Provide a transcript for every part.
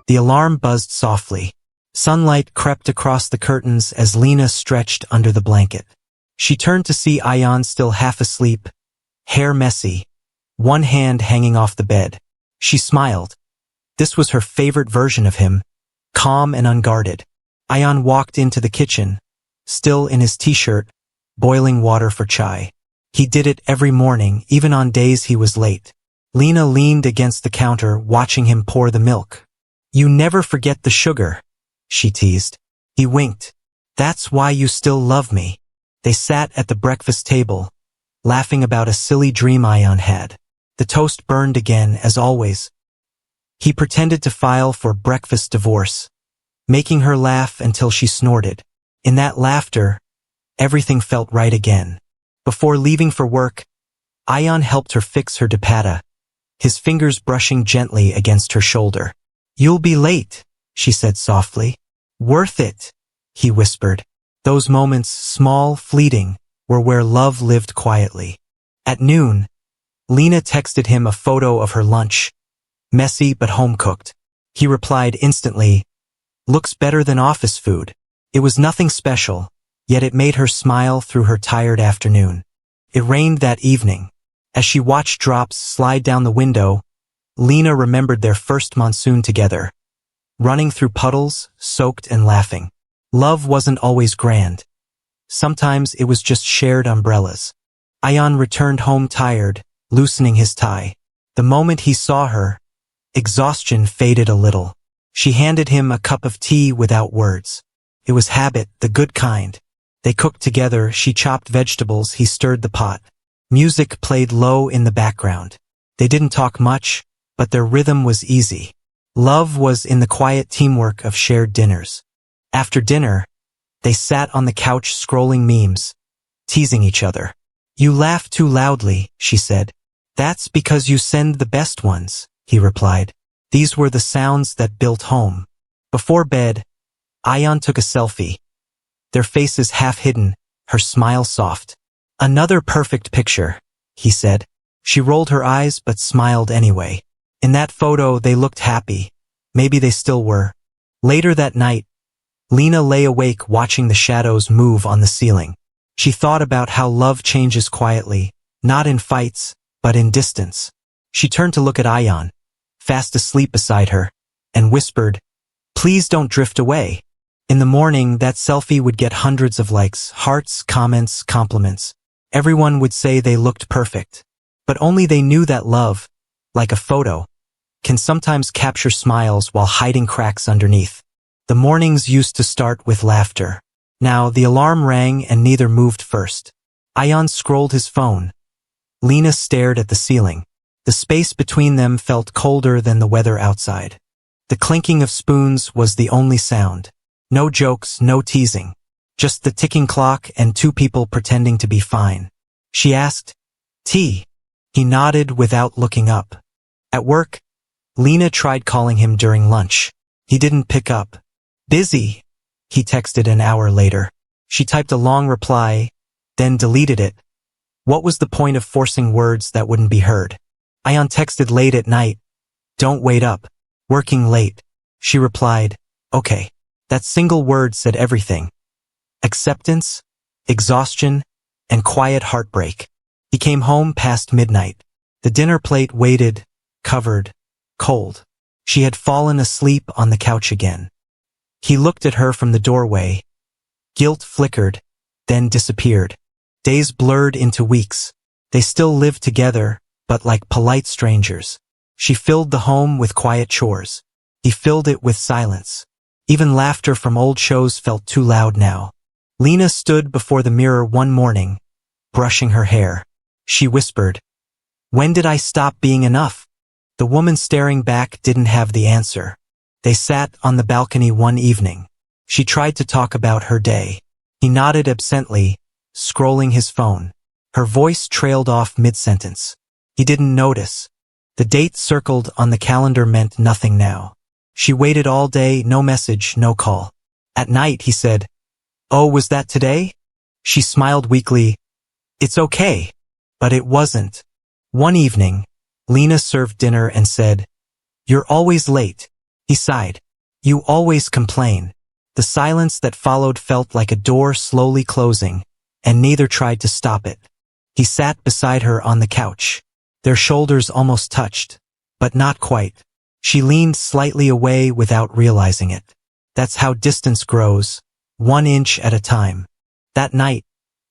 The alarm buzzed softly. Sunlight crept across the curtains as Leena stretched under the blanket. She turned to see Ayaan still half asleep, hair messy, one hand hanging off the bed. She smiled. This was her favorite version of him, calm and unguarded. Ayaan walked into the kitchen, still in his t-shirt, boiling water for chai. He did it every morning, even on days he was late. Leena leaned against the counter, watching him pour the milk. "You never forget the sugar," she teased. He winked. "That's why you still love me." They sat at the breakfast table, laughing about a silly dream Ayaan had. The toast burned again, as always. He pretended to file for breakfast divorce, making her laugh until she snorted. In that laughter, everything felt right again. Before leaving for work, Ayaan helped her fix her dupatta, his fingers brushing gently against her shoulder. "You'll be late," she said softly. "Worth it," he whispered. Those moments, small, fleeting, were where love lived quietly. At noon, Leena texted him a photo of her lunch, messy but home-cooked. He replied instantly, "Looks better than office food." It was nothing special, yet it made her smile through her tired afternoon. It rained that evening. As she watched drops slide down the window, Leena remembered their first monsoon together, running through puddles, soaked and laughing. Love wasn't always grand. Sometimes it was just shared umbrellas. Ayaan returned home tired, loosening his tie. The moment he saw her, exhaustion faded a little. She handed him a cup of tea without words. It was habit, the good kind. They cooked together, she chopped vegetables, he stirred the pot. Music played low in the background. They didn't talk much, but their rhythm was easy. Love was in the quiet teamwork of shared dinners. After dinner, they sat on the couch scrolling memes, teasing each other. "You laugh too loudly," she said. "That's because you send the best ones," he replied. These were the sounds that built home. Before bed, Ayaan took a selfie, their faces half hidden, her smile soft. "Another perfect picture," he said. She rolled her eyes but smiled anyway. In that photo, they looked happy. Maybe they still were. Later that night, Leena lay awake watching the shadows move on the ceiling. She thought about how love changes quietly, not in fights, but in distance. She turned to look at Ayaan, fast asleep beside her, and whispered, "Please don't drift away." In the morning, that selfie would get hundreds of likes, hearts, comments, compliments. Everyone would say they looked perfect. But only they knew that love, like a photo, can sometimes capture smiles while hiding cracks underneath. The mornings used to start with laughter. Now the alarm rang and neither moved first. Ayaan scrolled his phone. Leena stared at the ceiling. The space between them felt colder than the weather outside. The clinking of spoons was the only sound. No jokes, no teasing. Just the ticking clock and two people pretending to be fine. She asked, "Tea?" He nodded without looking up. At work, Leena tried calling him during lunch. He didn't pick up. "Busy," he texted an hour later. She typed a long reply, then deleted it. What was the point of forcing words that wouldn't be heard? Ayaan texted late at night, "Don't wait up. Working late." She replied, "Okay." That single word said everything. Acceptance, exhaustion, and quiet heartbreak. He came home past midnight. The dinner plate waited, covered, cold. She had fallen asleep on the couch again. He looked at her from the doorway. Guilt flickered, then disappeared. Days blurred into weeks. They still lived together, but like polite strangers. She filled the home with quiet chores. He filled it with silence. Even laughter from old shows felt too loud now. Leena stood before the mirror one morning, brushing her hair. She whispered, "When did I stop being enough?" The woman staring back didn't have the answer. They sat on the balcony one evening. She tried to talk about her day. He nodded absently, scrolling his phone. Her voice trailed off mid-sentence. He didn't notice. The date circled on the calendar meant nothing now. She waited all day, no message, no call. At night, he said, "Oh, was that today?" She smiled weakly. "It's okay." But it wasn't. One evening, Leena served dinner and said, "You're always late." He sighed. You always complain. The silence that followed felt like a door slowly closing, and neither tried to stop it. He sat beside her on the couch. Their shoulders almost touched, but not quite. She leaned slightly away without realizing it. That's how distance grows, 1 inch at a time. That night,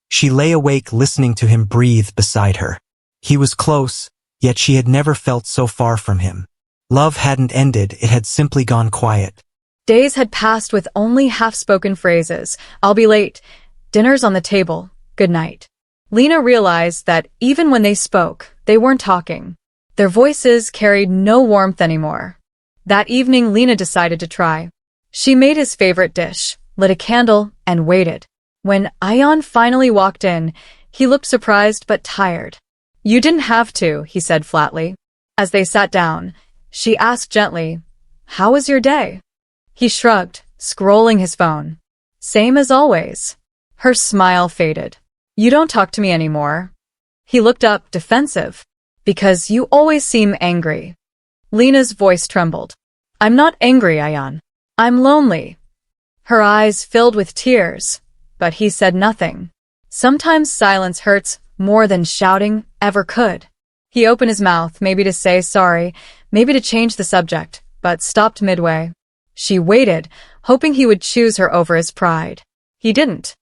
she lay awake listening to him breathe beside her. He was close, yet she had never felt so far from him. Love hadn't ended, it had simply gone quiet. Days had passed with only half-spoken phrases. I'll be late. Dinner's on the table. Good night. Leena realized that even when they spoke, they weren't talking. Their voices carried no warmth anymore. That evening, Leena decided to try. She made his favorite dish, lit a candle, and waited. When Ayaan finally walked in, he looked surprised but tired. You didn't have to, he said flatly. As they sat down, she asked gently, How was your day? He shrugged, scrolling his phone. Same as always. Her smile faded. You don't talk to me anymore. He looked up, defensive. Because you always seem angry. Leena's voice trembled. I'm not angry, Ayaan. I'm lonely. Her eyes filled with tears, but he said nothing. Sometimes silence hurts more than shouting ever could. He opened his mouth, maybe to say sorry, maybe to change the subject, but stopped midway. She waited, hoping he would choose her over his pride. He didn't.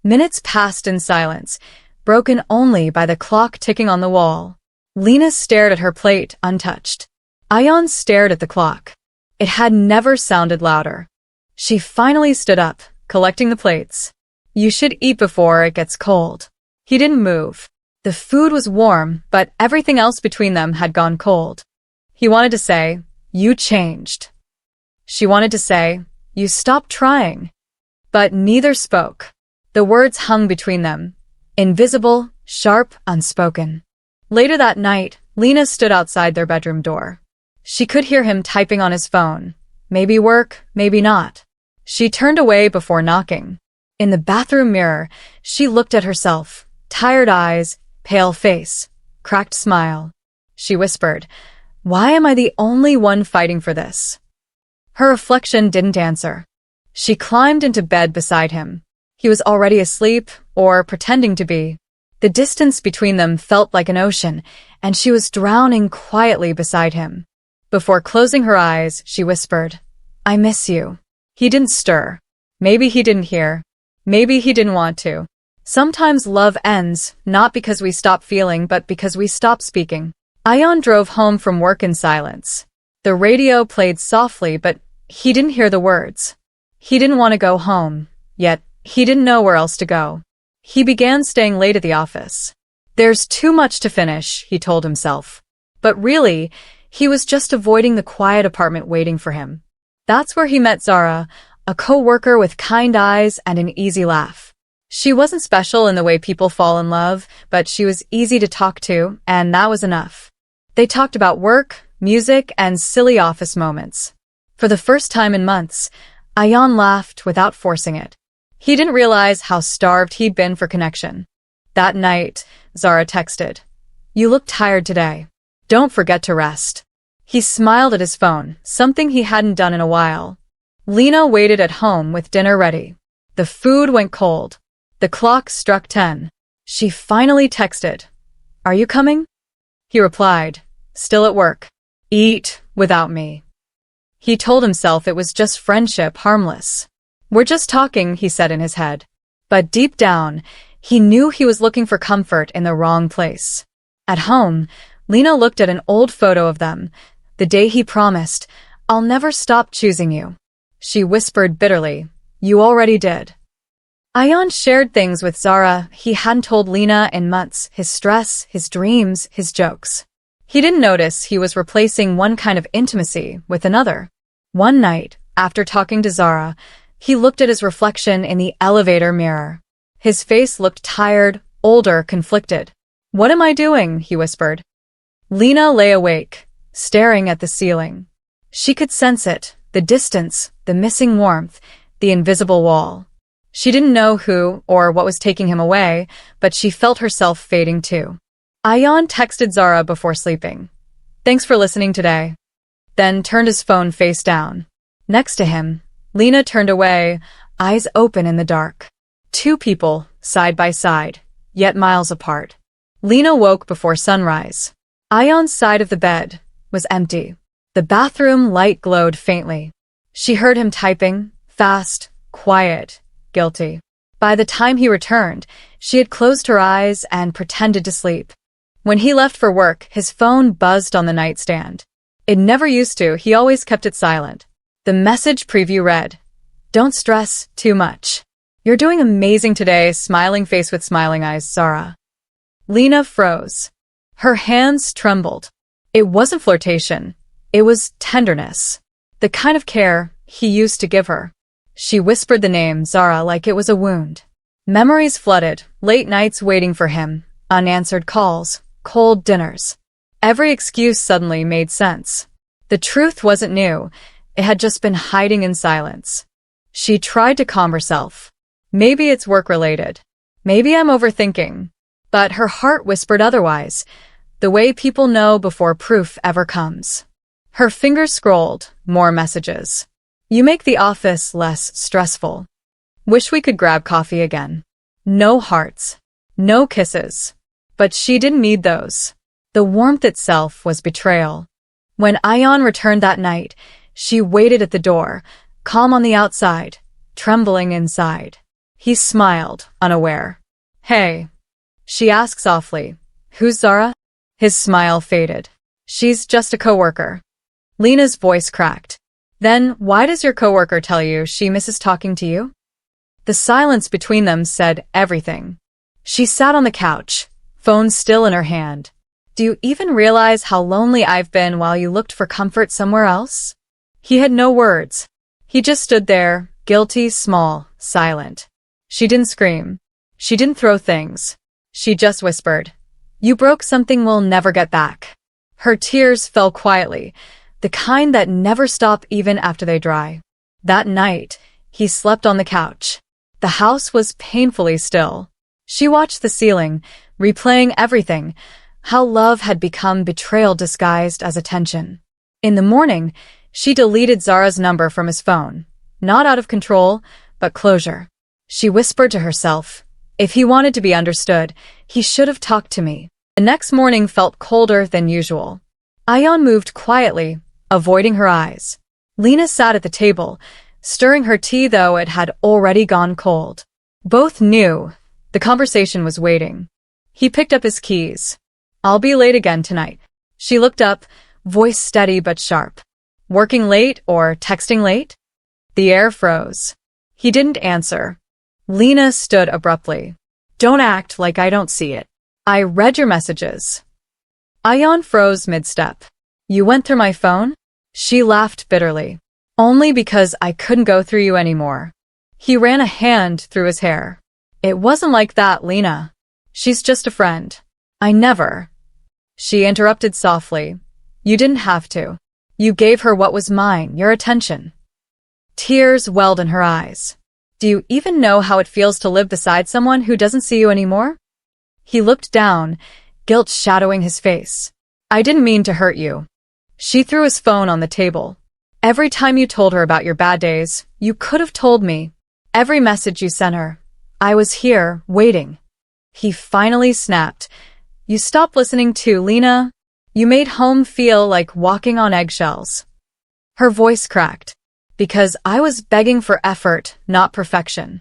Minutes passed in silence, broken only by the clock ticking on the wall. Leena stared at her plate, untouched. Ayaan stared at the clock. It had never sounded louder. She finally stood up, collecting the plates. You should eat before it gets cold. He didn't move. The food was warm, but everything else between them had gone cold. He wanted to say, You changed. She wanted to say, You stopped trying. But neither spoke. The words hung between them, invisible, sharp, unspoken. Later that night, Leena stood outside their bedroom door. She could hear him typing on his phone. Maybe work, maybe not. She turned away before knocking. In the bathroom mirror, she looked at herself, tired eyes, pale face, cracked smile. She whispered, Why am I the only one fighting for this? Her reflection didn't answer. She climbed into bed beside him. He was already asleep, or pretending to be. The distance between them felt like an ocean, and she was drowning quietly beside him. Before closing her eyes, she whispered, I miss you. He didn't stir. Maybe he didn't hear. Maybe he didn't want to. Sometimes love ends, not because we stop feeling, but because we stop speaking. Ayaan drove home from work in silence. The radio played softly, but he didn't hear the words. He didn't want to go home, yet he didn't know where else to go. He began staying late at the office. There's too much to finish, he told himself. But really, he was just avoiding the quiet apartment waiting for him. That's where he met Zara, a co-worker with kind eyes and an easy laugh. She wasn't special in the way people fall in love, but she was easy to talk to, and that was enough. They talked about work, music, and silly office moments. For the first time in months, Ayaan laughed without forcing it. He didn't realize how starved he'd been for connection. That night, Zara texted, You look tired today. Don't forget to rest. He smiled at his phone, something he hadn't done in a while. Leena waited at home with dinner ready. The food went cold. The clock struck 10. She finally texted, Are you coming? He replied, Still at work. Eat without me. He told himself it was just friendship, harmless. We're just talking, he said in his head. But deep down, he knew he was looking for comfort in the wrong place. At home, Leena looked at an old photo of them, the day he promised, I'll never stop choosing you. She whispered bitterly, You already did. Ayaan shared things with Zara he hadn't told Leena in months, his stress, his dreams, his jokes. He didn't notice he was replacing one kind of intimacy with another. One night, after talking to Zara, he looked at his reflection in the elevator mirror. His face looked tired, older, conflicted. What am I doing? He whispered. Leena lay awake, staring at the ceiling. She could sense it, the distance, the missing warmth, the invisible wall. She didn't know who or what was taking him away, but she felt herself fading too. Ayaan texted Zara before sleeping. Thanks for listening today. then turned his phone face down. Next to him, Leena turned away, eyes open in the dark. Two people, side by side, yet miles apart. Leena woke before sunrise. Ayaan's side of the bed was empty. The bathroom light glowed faintly. She heard him typing, fast, quiet, guilty. By the time he returned, she had closed her eyes and pretended to sleep. When he left for work, his phone buzzed on the nightstand. It never used to, he always kept it silent. The message preview read, "Don't stress too much. You're doing amazing today," smiling face with smiling eyes, Zara. Leena froze. Her hands trembled. It wasn't flirtation. It was tenderness. The kind of care he used to give her. She whispered the name Zara like it was a wound. Memories flooded, late nights waiting for him, unanswered calls, cold dinners. Every excuse suddenly made sense. The truth wasn't new. It had just been hiding in silence. She tried to calm herself. Maybe it's work-related. Maybe I'm overthinking. But her heart whispered otherwise, the way people know before proof ever comes. Her fingers scrolled, more messages. "You make the office less stressful. Wish we could grab coffee again." No hearts. No kisses. But she didn't need those. The warmth itself was betrayal. When Ayaan returned that night, she waited at the door, calm on the outside, trembling inside. He smiled, unaware. "Hey," she asked softly. "Who's Zara?" His smile faded. "She's just a coworker." Leena's voice cracked. "Then why does your coworker tell you she misses talking to you?" The silence between them said everything. She sat on the couch, phone still in her hand. "Do you even realize how lonely I've been while you looked for comfort somewhere else?" He had no words. He just stood there, guilty, small, silent. She didn't scream. She didn't throw things. She just whispered, "You broke something we'll never get back." Her tears fell quietly, the kind that never stop even after they dry. That night, he slept on the couch. The house was painfully still. She watched the ceiling, replaying everything, how love had become betrayal disguised as attention. In the morning, she deleted Zara's number from his phone, not out of control, but closure. She whispered to herself, "If he wanted to be understood, he should have talked to me." The next morning felt colder than usual. Ayaan moved quietly, avoiding her eyes. Leena sat at the table, stirring her tea though it had already gone cold. Both knew the conversation was waiting. He picked up his keys. "I'll be late again tonight." She looked up, voice steady but sharp. "Working late or texting late?" The air froze. He didn't answer. Leena stood abruptly. "Don't act like I don't see it. I read your messages." Ayaan froze mid-step. "You went through my phone?" She laughed bitterly. "Only because I couldn't go through you anymore." He ran a hand through his hair. "It wasn't like that, Leena. She's just a friend." "I never." She interrupted softly. "You didn't have to. You gave her what was mine, your attention." Tears welled in her eyes. "Do you even know how it feels to live beside someone who doesn't see you anymore?" He looked down, guilt shadowing his face. "I didn't mean to hurt you." She threw his phone on the table. "Every time you told her about your bad days, you could have told me. Every message you sent her. I was here, waiting." He finally snapped. "You stopped listening too, Leena. You made home feel like walking on eggshells." Her voice cracked. "Because I was begging for effort, not perfection."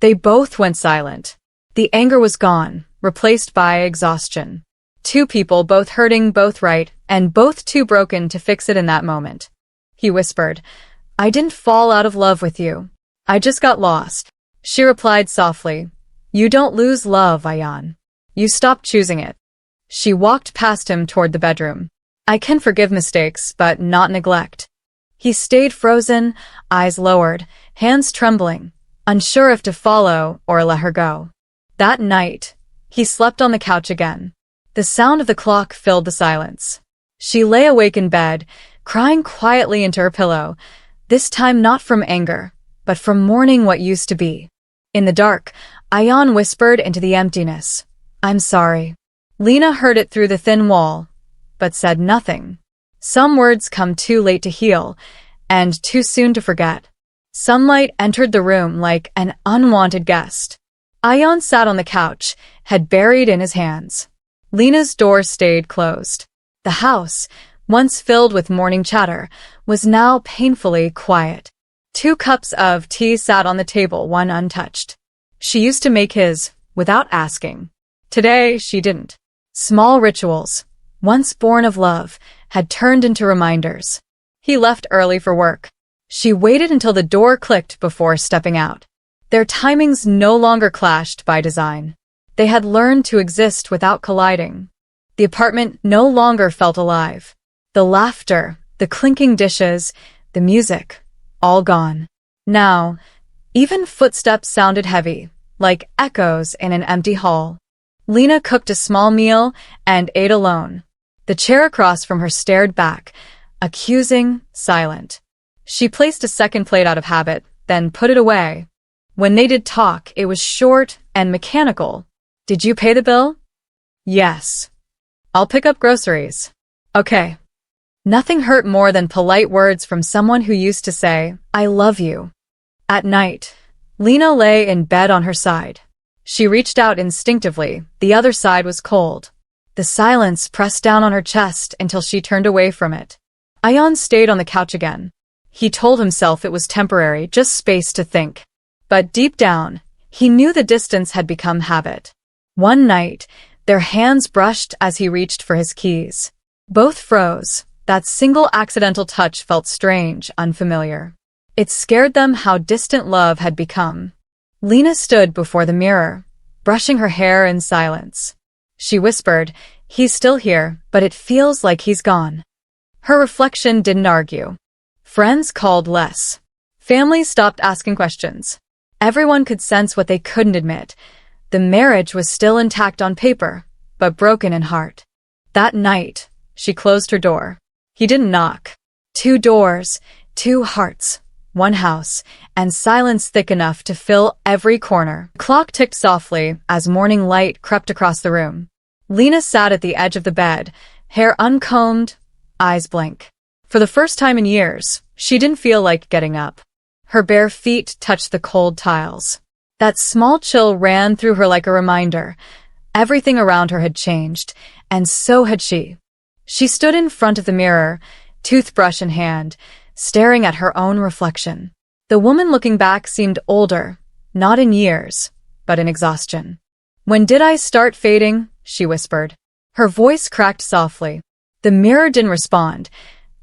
They both went silent. The anger was gone, replaced by exhaustion. Two people, both hurting, both right, and both too broken to fix it in that moment. He whispered, "I didn't fall out of love with you. I just got lost." She replied softly, "You don't lose love, Ayaan. You stop choosing it." She walked past him toward the bedroom. "I can forgive mistakes, but not neglect." He stayed frozen, eyes lowered, hands trembling, unsure if to follow or let her go. That night, he slept on the couch again. The sound of the clock filled the silence. She lay awake in bed, crying quietly into her pillow, this time not from anger, but from mourning what used to be. In the dark, Ayaan whispered into the emptiness, "I'm sorry." Leena heard it through the thin wall, but said nothing. Some words come too late to heal, and too soon to forget. Sunlight entered the room like an unwanted guest. Ayaan sat on the couch, head buried in his hands. Leena's door stayed closed. The house, once filled with morning chatter, was now painfully quiet. 2 cups of tea sat on the table, one untouched. She used to make his, without asking. Today, she didn't. Small rituals, once born of love, had turned into reminders. He left early for work. She waited until the door clicked before stepping out. Their timings no longer clashed by design. They had learned to exist without colliding. The apartment no longer felt alive. The laughter, the clinking dishes, the music, all gone. Now, even footsteps sounded heavy, like echoes in an empty hall. Leena cooked a small meal and ate alone. The chair across from her stared back, accusing, silent. She placed a second plate out of habit, then put it away. When they did talk, it was short and mechanical. Did you pay the bill? Yes. I'll pick up groceries. Okay. Nothing hurt more than polite words from someone who used to say, I love you. At night, Leena lay in bed on her side. She reached out instinctively. The other side was cold. The silence pressed down on her chest until she turned away from it. Ayaan stayed on the couch again. He told himself it was temporary, just space to think. But deep down, he knew the distance had become habit. One night, their hands brushed as he reached for his keys. Both froze. That single accidental touch felt strange, unfamiliar. It scared them how distant love had become. Leena stood before the mirror, brushing her hair in silence. She whispered, he's still here, but it feels like he's gone. Her reflection didn't argue. Friends called less. Families stopped asking questions. Everyone could sense what they couldn't admit. The marriage was still intact on paper, but broken in heart. That night, she closed her door. He didn't knock. 2 doors, 2 hearts, 1 house, and silence thick enough to fill every corner. The clock ticked softly as morning light crept across the room. Leena sat at the edge of the bed, hair uncombed, eyes blank. For the first time in years, she didn't feel like getting up. Her bare feet touched the cold tiles. That small chill ran through her like a reminder. Everything around her had changed, and so had she. She stood in front of the mirror, toothbrush in hand, staring at her own reflection. The woman looking back seemed older, not in years, but in exhaustion. When did I start fading? She whispered. Her voice cracked softly. The mirror didn't respond.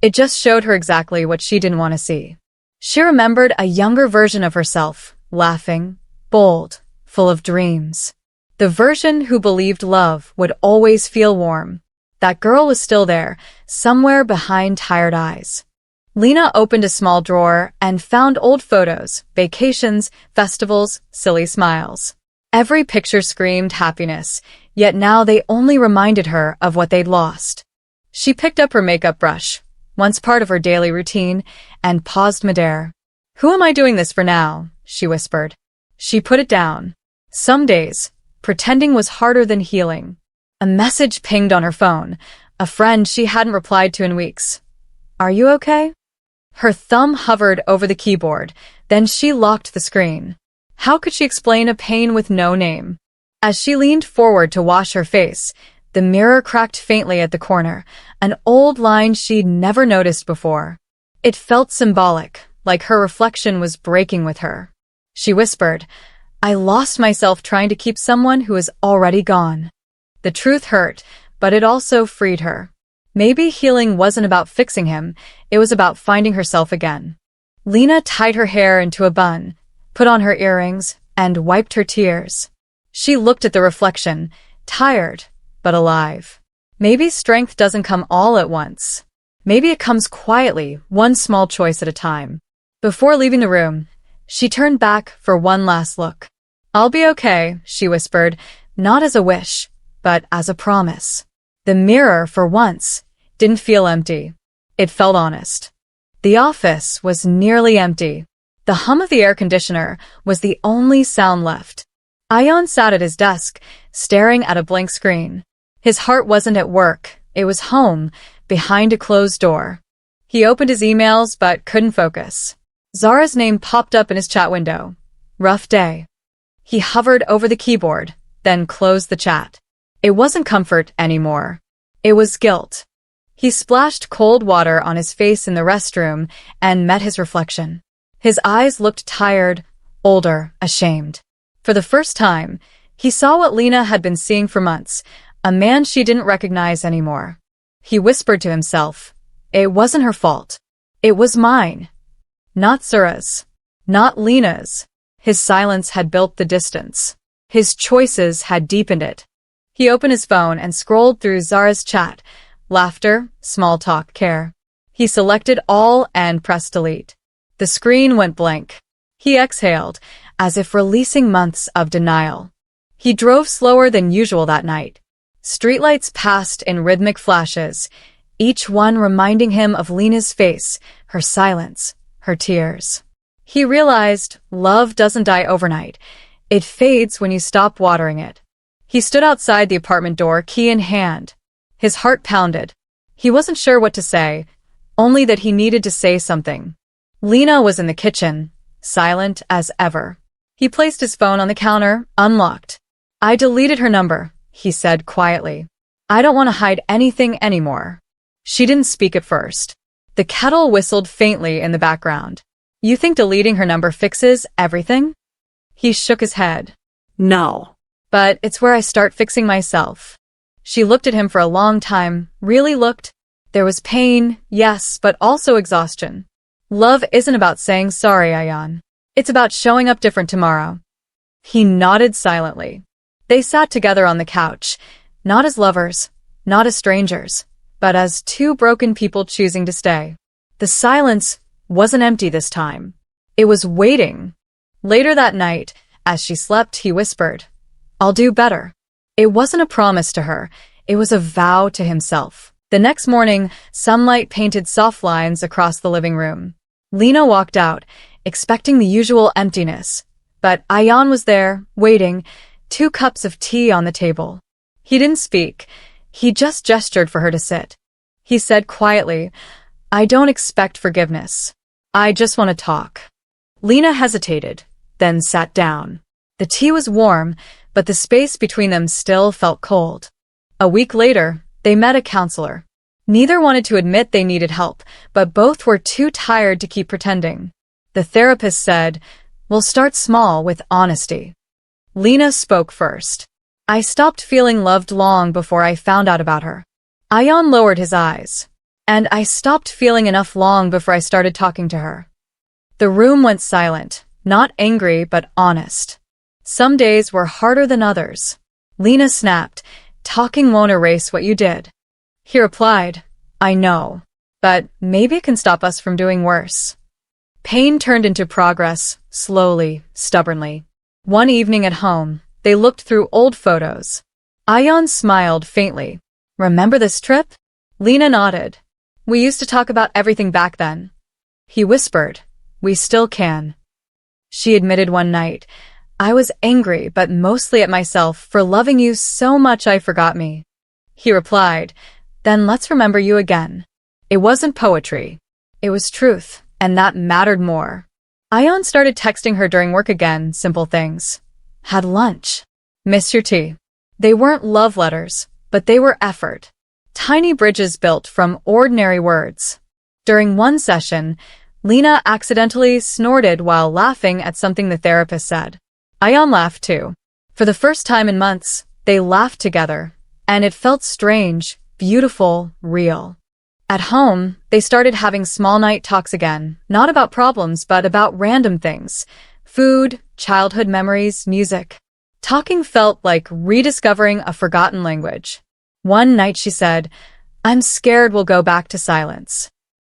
It just showed her exactly what she didn't want to see. She remembered a younger version of herself, laughing, bold, full of dreams. The version who believed love would always feel warm. That girl was still there, somewhere behind tired eyes. Leena opened a small drawer and found old photos, vacations, festivals, silly smiles. Every picture screamed happiness, yet now they only reminded her of what they'd lost. She picked up her makeup brush, once part of her daily routine, and paused midair. Who am I doing this for now? She whispered. She put it down. Some days, pretending was harder than healing. A message pinged on her phone, a friend she hadn't replied to in weeks. Are you okay? Her thumb hovered over the keyboard, then she locked the screen. How could she explain a pain with no name? As she leaned forward to wash her face, the mirror cracked faintly at the corner, an old line she'd never noticed before. It felt symbolic, like her reflection was breaking with her. She whispered, I lost myself trying to keep someone who is already gone. The truth hurt, but it also freed her. Maybe healing wasn't about fixing him, it was about finding herself again. Leena tied her hair into a bun, put on her earrings, and wiped her tears. She looked at the reflection, tired, but alive. Maybe strength doesn't come all at once. Maybe it comes quietly, one small choice at a time. Before leaving the room, she turned back for one last look. I'll be okay, she whispered, not as a wish, but as a promise. The mirror, for once, didn't feel empty. It felt honest. The office was nearly empty. The hum of the air conditioner was the only sound left. Ayaan sat at his desk, staring at a blank screen. His heart wasn't at work, it was home, behind a closed door. He opened his emails but couldn't focus. Zara's name popped up in his chat window. Rough day. He hovered over the keyboard, then closed the chat. It wasn't comfort anymore. It was guilt. He splashed cold water on his face in the restroom and met his reflection. His eyes looked tired, older, ashamed. For the first time, he saw what Leena had been seeing for months, a man she didn't recognize anymore. He whispered to himself, "It wasn't her fault. It was mine. Not Zara's. Not Leena's." His silence had built the distance. His choices had deepened it. He opened his phone and scrolled through Zara's chat. Laughter, small talk, care. He selected all and pressed delete. The screen went blank. He exhaled, as if releasing months of denial. He drove slower than usual that night. Streetlights passed in rhythmic flashes, each one reminding him of Leena's face, her silence, her tears. He realized love doesn't die overnight. It fades when you stop watering it. He stood outside the apartment door, key in hand. His heart pounded. He wasn't sure what to say, only that he needed to say something. Leena was in the kitchen, silent as ever. He placed his phone on the counter, unlocked. "I deleted her number," he said quietly. "I don't want to hide anything anymore." She didn't speak at first. The kettle whistled faintly in the background. "You think deleting her number fixes everything?" He shook his head. "No. But it's where I start fixing myself." She looked at him for a long time, really looked. There was pain, yes, but also exhaustion. Love isn't about saying sorry, Ayaan. It's about showing up different tomorrow. He nodded silently. They sat together on the couch, not as lovers, not as strangers, but as two broken people choosing to stay. The silence wasn't empty this time. It was waiting. Later that night, as she slept, he whispered, "I'll do better." It wasn't a promise to her. It was a vow to himself. The next morning, sunlight painted soft lines across the living room. Leena walked out, expecting the usual emptiness. But Ayaan was there, waiting, 2 cups of tea on the table. He didn't speak. He just gestured for her to sit. He said quietly, "I don't expect forgiveness. I just want to talk." Leena hesitated, then sat down. The tea was warm, but the space between them still felt cold. A week later, they met a counselor. Neither wanted to admit they needed help, but both were too tired to keep pretending. The therapist said, "We'll start small with honesty." Leena spoke first. "I stopped feeling loved long before I found out about her." Ayaan lowered his eyes. "And I stopped feeling enough long before I started talking to her." The room went silent, not angry but honest. Some days were harder than others. Leena snapped, "Talking won't erase what you did." He replied, "I know, but maybe it can stop us from doing worse." Pain turned into progress, slowly, stubbornly. One evening at home, they looked through old photos. Ayaan smiled faintly. "Remember this trip?" Leena nodded. "We used to talk about everything back then." He whispered, "We still can." She admitted one night, "I was angry, but mostly at myself for loving you so much I forgot me." He replied, "Then let's remember you again." It wasn't poetry. It was truth, and that mattered more. Ayaan started texting her during work again, simple things. "Had lunch. Miss your tea." They weren't love letters, but they were effort. Tiny bridges built from ordinary words. During one session, Leena accidentally snorted while laughing at something the therapist said. Ayaan laughed too. For the first time in months, they laughed together, and it felt strange, beautiful, real. At home, they started having small night talks again, not about problems but about random things. Food, childhood memories, music. Talking felt like rediscovering a forgotten language. One night she said, "I'm scared we'll go back to silence."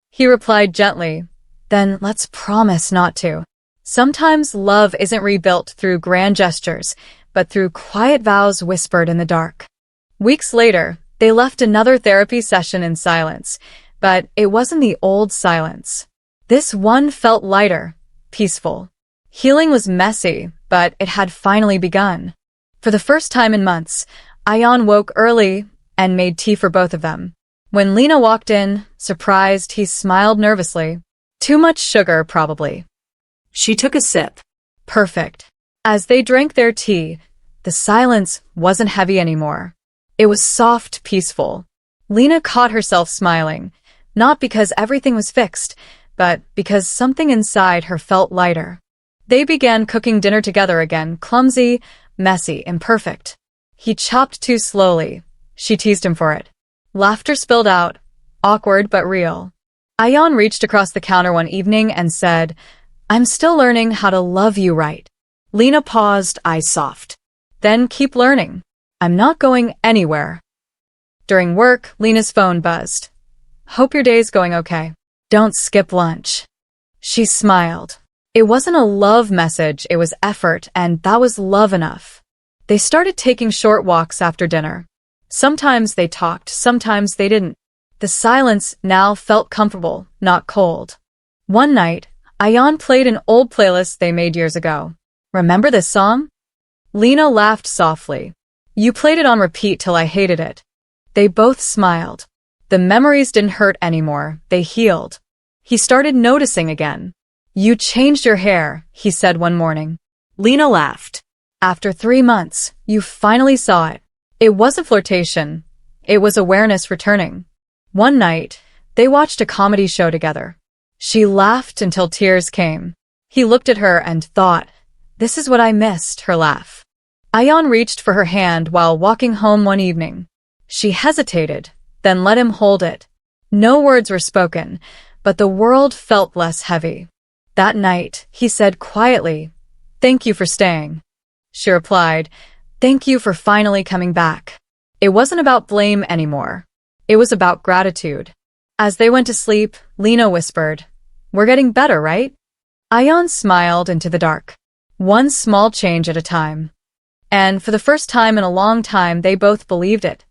He replied gently, "Then let's promise not to." Sometimes love isn't rebuilt through grand gestures, but through quiet vows whispered in the dark. Weeks later, they left another therapy session in silence, but it wasn't the old silence. This one felt lighter, peaceful. Healing was messy, but it had finally begun. For the first time in months, Ayaan woke early and made tea for both of them. When Leena walked in, surprised, he smiled nervously. Too much sugar, probably. She took a sip. Perfect. As they drank their tea, the silence wasn't heavy anymore. It was soft, peaceful. Leena caught herself smiling, not because everything was fixed, but because something inside her felt lighter. They began cooking dinner together again, clumsy, messy, imperfect. He chopped too slowly. She teased him for it. Laughter spilled out, awkward but real. Ayaan reached across the counter one evening and said, "I'm still learning how to love you right." Leena paused, eyes soft. "Then keep learning. I'm not going anywhere." During work, Leena's phone buzzed. "Hope your day's going okay. Don't skip lunch." She smiled. It wasn't a love message, it was effort, and that was love enough. They started taking short walks after dinner. Sometimes they talked, sometimes they didn't. The silence now felt comfortable, not cold. One night, Ayaan played an old playlist they made years ago. "Remember this song?" Leena laughed softly. "You played it on repeat till I hated it." They both smiled. The memories didn't hurt anymore, they healed. He started noticing again. "You changed your hair," he said one morning. Leena laughed. "After 3 months, you finally saw it." It wasn't flirtation. It was awareness returning. One night, they watched a comedy show together. She laughed until tears came. He looked at her and thought, "This is what I missed," her laugh. Ayaan reached for her hand while walking home one evening. She hesitated, then let him hold it. No words were spoken, but the world felt less heavy. That night, he said quietly, "Thank you for staying." She replied, "Thank you for finally coming back." It wasn't about blame anymore. It was about gratitude. As they went to sleep, Leena whispered, "We're getting better, right?" Ayaan smiled into the dark. One small change at a time. And for the first time in a long time, they both believed it.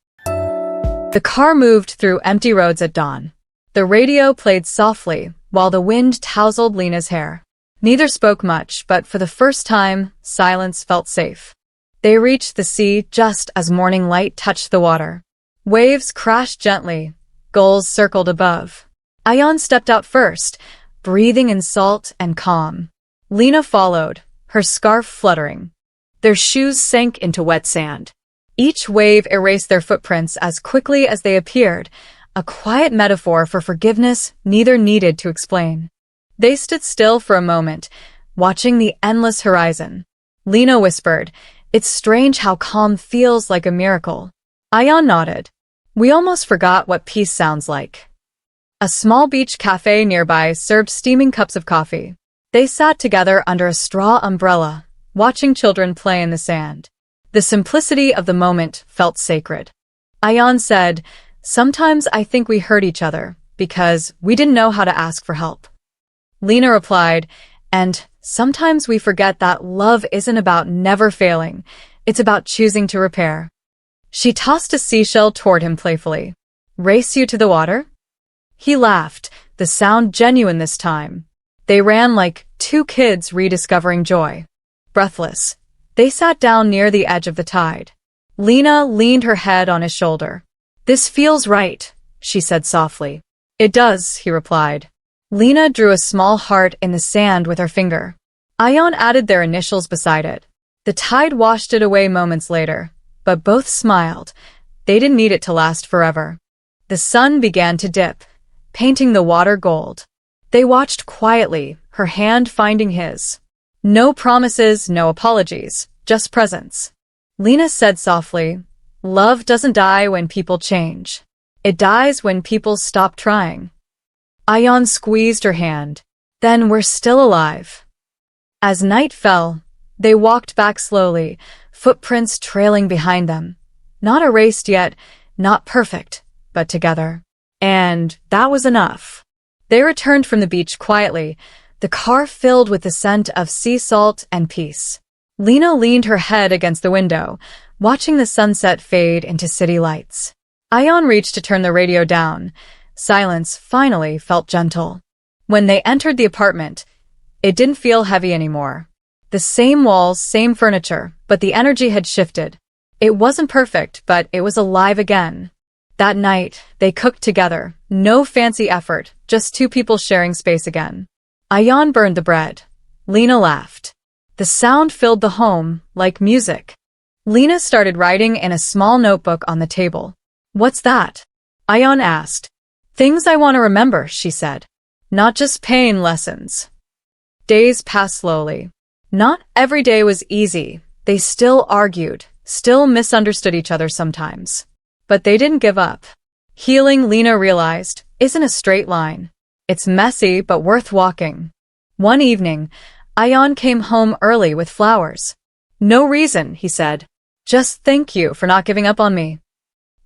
The car moved through empty roads at dawn. The radio played softly, while the wind tousled Leena's hair. Neither spoke much, but for the first time, silence felt safe. They reached the sea just as morning light touched the water. Waves crashed gently, gulls circled above. Ayaan stepped out first, breathing in salt and calm. Leena followed, her scarf fluttering. Their shoes sank into wet sand. Each wave erased their footprints as quickly as they appeared, a quiet metaphor for forgiveness neither needed to explain. They stood still for a moment, watching the endless horizon. Leena whispered, "It's strange how calm feels like a miracle." Ayaan nodded. "We almost forgot what peace sounds like." A small beach cafe nearby served steaming cups of coffee. They sat together under a straw umbrella, watching children play in the sand. The simplicity of the moment felt sacred. Ayaan said, "Sometimes I think we hurt each other because we didn't know how to ask for help." Leena replied, "And sometimes we forget that love isn't about never failing, it's about choosing to repair." She tossed a seashell toward him playfully. "Race you to the water?" He laughed, the sound genuine this time. They ran like two kids rediscovering joy. Breathless, they sat down near the edge of the tide. Leena leaned her head on his shoulder. "This feels right," she said softly. "It does," he replied. Leena drew a small heart in the sand with her finger. Ayaan added their initials beside it. The tide washed it away moments later, but both smiled. They didn't need it to last forever. The sun began to dip, painting the water gold. They watched quietly, her hand finding his. No promises, no apologies, just presence. Leena said softly, "Love doesn't die when people change. It dies when people stop trying." Ayaan squeezed her hand. "Then we're still alive." As night fell, they walked back slowly, footprints trailing behind them. Not erased yet, not perfect, but together. And that was enough. They returned from the beach quietly, the car filled with the scent of sea salt and peace. Leena leaned her head against the window, watching the sunset fade into city lights. Ayaan reached to turn the radio down. Silence finally felt gentle. When they entered the apartment, it didn't feel heavy anymore. The same walls, same furniture, but the energy had shifted. It wasn't perfect, but it was alive again. That night, they cooked together. No fancy effort, just two people sharing space again. Ayaan burned the bread. Leena laughed. The sound filled the home, like music. Leena started writing in a small notebook on the table. "What's that?" Ayaan asked. "Things I want to remember," she said. "Not just pain lessons." Days passed slowly. Not every day was easy. They still argued, still misunderstood each other sometimes. But they didn't give up. Healing, Leena realized, isn't a straight line. It's messy, but worth walking. One evening, Ayaan came home early with flowers. "No reason," he said. "Just thank you for not giving up on me."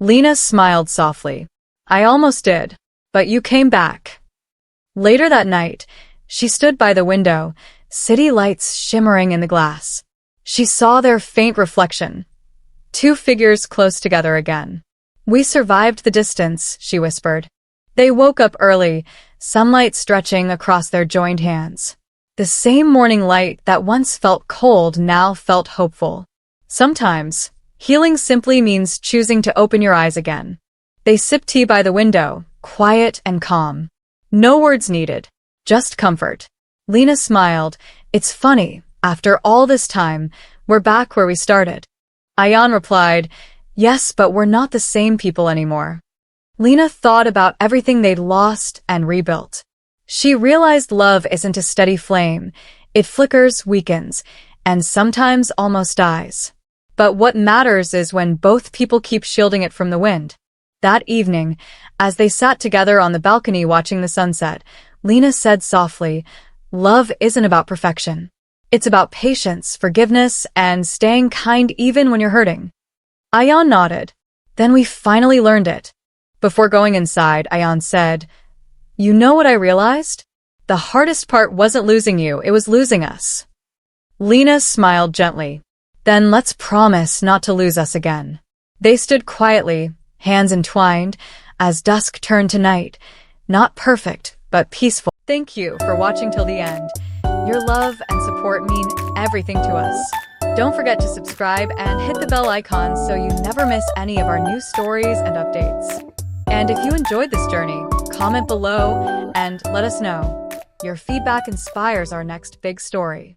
Leena smiled softly. "I almost did, but you came back." Later that night, she stood by the window, city lights shimmering in the glass. She saw their faint reflection. Two figures close together again. "We survived the distance," she whispered. They woke up early, sunlight stretching across their joined hands. The same morning light that once felt cold now felt hopeful. Sometimes, healing simply means choosing to open your eyes again. They sipped tea by the window, quiet and calm. No words needed, just comfort. Leena smiled. "It's funny, after all this time, we're back where we started." Ayaan replied, "Yes, but we're not the same people anymore." Leena thought about everything they'd lost and rebuilt. She realized love isn't a steady flame. It flickers, weakens, and sometimes almost dies. But what matters is when both people keep shielding it from the wind. That evening, as they sat together on the balcony watching the sunset, Leena said softly, "Love isn't about perfection. It's about patience, forgiveness, and staying kind even when you're hurting." Ayaan nodded. "Then we finally learned it." Before going inside, Ayaan said, "You know what I realized? The hardest part wasn't losing you, it was losing us." Leena smiled gently. "Then let's promise not to lose us again." They stood quietly, hands entwined, as dusk turned to night. Not perfect, but peaceful. Thank you for watching till the end. Your love and support mean everything to us. Don't forget to subscribe and hit the bell icon so you never miss any of our new stories and updates. And if you enjoyed this journey, comment below and let us know. Your feedback inspires our next big story.